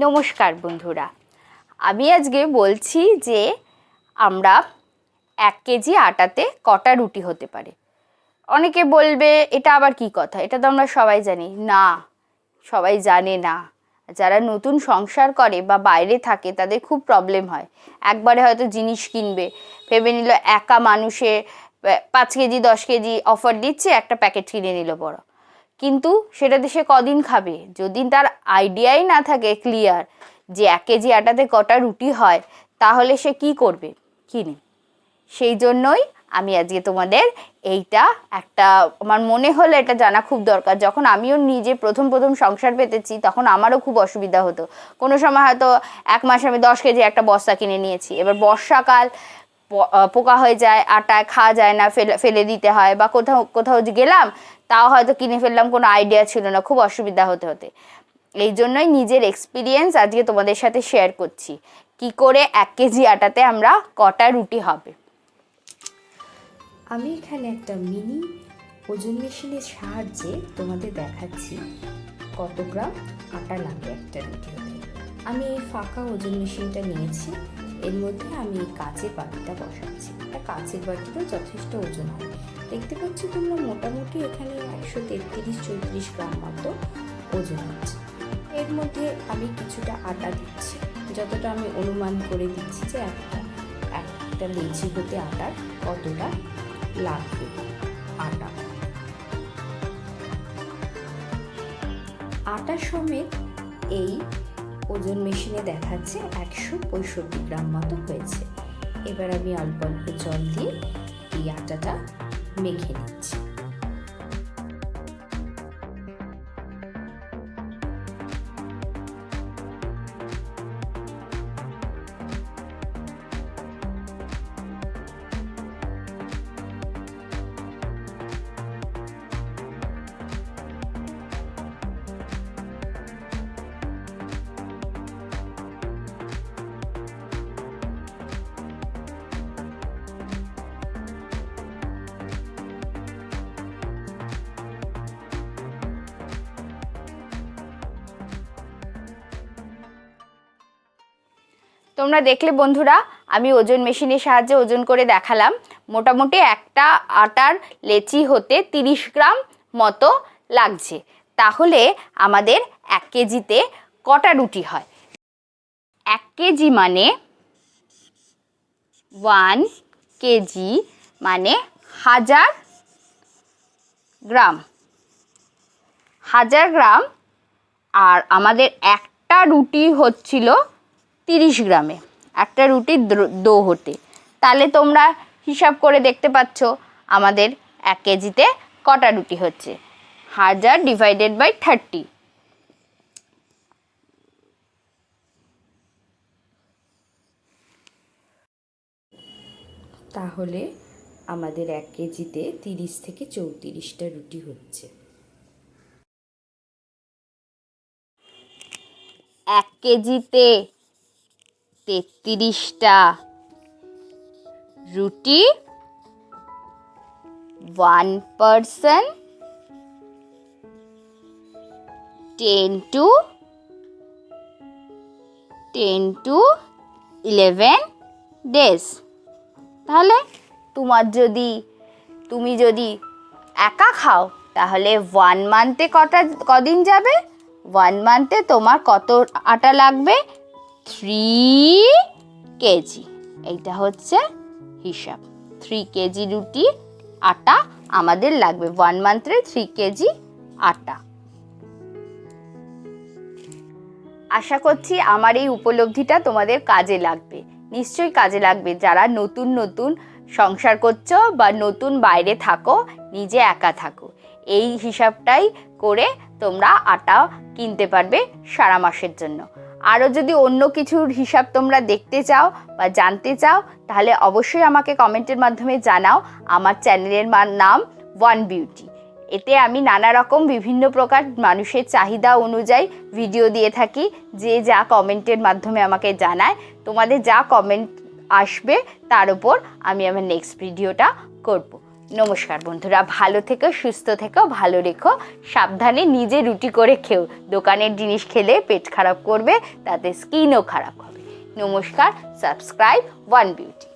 নমস্কার বন্ধুরা, আমি আজকে বলছি যে আমরা 1 কেজি আটাতে কটা রুটি হতে পারে। অনেকে বলবে এটা আবার কি কথা, এটা তো আমরা সবাই জানি। না, সবাই জানে না। যারা নতুন সংসার করে বা বাইরে থাকে তাদের খুব প্রবলেম হয়। একবারে হয়তো জিনিস কিনবে, ভেবে নিল একা মানুষে 5 কেজি 10 কেজি অফার দিচ্ছে, একটা প্যাকেট কিনে নিল বড়। কিন্তু সেটাতে সে কদিন খাবে? যদি তার আইডিয়াই না থাকে ক্লিয়ার যে 1 কেজি আটাতে কটা রুটি হয়, তাহলে সে কি করবে? কিনে। সেই জন্যই আমি আজকে তোমাদের এইটা একটা আমার মনে হলো এটা জানা খুব দরকার। যখন আমিও নিজে প্রথম সংসার পেতেছি তখন আমারও খুব অসুবিধা হতো। কোনো সময় হয়তো 1 মাসে আমি 10 কেজি একটা বস্তা কিনে নিয়েছি। এবার বর্ষাকাল, পোকা হয়ে যায়, আটায় খাওয়া যায় না, ফেলে দিতে হয়, বা কোথাও গেলাম তাও হয়তো কিনে ফেললাম, কোনো আইডিয়া ছিল না, খুব অসুবিধা হতে এই জন্যই নিজের এক্সপিরিয়েন্স আজকে তোমাদের সাথে শেয়ার করছি কি করে 1 কেজি আটাতে আমরা কটা রুটি হবে। আমি এখানে একটা মিনি ওজন মেশিনের সাহায্যে তোমাদের দেখাচ্ছি কত গ্রাম আটা লাগে একটা রুটি হতে। আমি এই ফাঁকা ওজন মেশিনটা নিয়েছি, এর মধ্যে আমি এই কাঁচের বাটিটা বসাচ্ছি। এটা কাঁচের বাটিটা যথেষ্ট ওজন হয়। দেখতে পাচ্ছ তোমরা, মোটামুটি এখানে 133-34 গ্রাম মতো ওজন হচ্ছে। এর মধ্যে আমি কিছুটা আটা দিচ্ছি, যতটা আমি অনুমান করে দিচ্ছি যে একটা লেচি হতে আটার কতটা লাগবে আটা সমেত এই ওজন মেশিনে দেখাচ্ছে 165 গ্রাম মতো হয়েছে। এবার আমি অল্প অল্প জল দিয়ে এই আটাটা মেখে নিচ্ছি। তোমরা দেখলে বন্ধুরা, আমি ওজন মেশিনের সাহায্যে ওজন করে দেখালাম। মোটামুটি একটা আটার লেচি হতে 30 গ্রাম মতো লাগছে। তাহলে আমাদের 1 কেজিতে কটা রুটি হয়? 1 কেজি মানে 1 কেজি মানে 1000 গ্রাম। 1000 গ্রাম। আর আমাদের একটা রুটি হচ্ছিল 30 গ্রামে, একটা রুটির ডো হতে। তাহলে তোমরা হিসাব করে দেখতে পাচ্ছ আমাদের 1 কেজিতে কটা রুটি হচ্ছে। 1000 ডিভাইডেড বাই 30। তাহলে আমাদের 1 কেজিতে 30 থেকে 34টা রুটি হচ্ছে। 1 কেজিতে 33টা রুটি, 1 person 10 to 11 days। তাহলে তুমি যদি একা খাও তাহলে 1 মান্থে কদিন যাবে? 1 মান্থে তোমার কত আটা লাগবে? 3 কেজি। এইটা হচ্ছে হিসাব। 3 কেজি রুটি আটা আমাদের লাগবে 1 মান্থে। 3 কেজি আটা। আশা করছি আমার এই উপলব্ধিটা তোমাদের কাজে লাগবে, নিশ্চয়ই কাজে লাগবে। যারা নতুন সংসার করছো বা নতুন বাইরে থাকো, নিজে একা থাকো, এই হিসাবটাই করে তোমরা আটা কিনতে পারবে সারা মাসের জন্য। আরও যদি অন্য কিছুর হিসাব তোমরা দেখতে চাও বা জানতে চাও, তাহলে অবশ্যই আমাকে কমেন্টের মাধ্যমে জানাও। আমার চ্যানেলের নাম ওয়ান বিউটি। এতে আমি নানা রকম বিভিন্ন প্রকার মানুষের চাহিদা অনুযায়ী ভিডিও দিয়ে থাকি, যে যা কমেন্টের মাধ্যমে আমাকে জানায়। তোমাদের যা কমেন্ট আসবে তার উপর আমি আমার নেক্সট ভিডিওটা করব। নমস্কার বন্ধুরা, ভালো থেকো, সুস্থ থেকো, ভালো রেখো, সাবধানে নিজে রুটি করে খেও। দোকানের জিনিস খেলে পেট খারাপ করবে, তাতে স্কিনও খারাপ হবে। নমস্কার, সাবস্ক্রাইব ওয়ান বিউটি।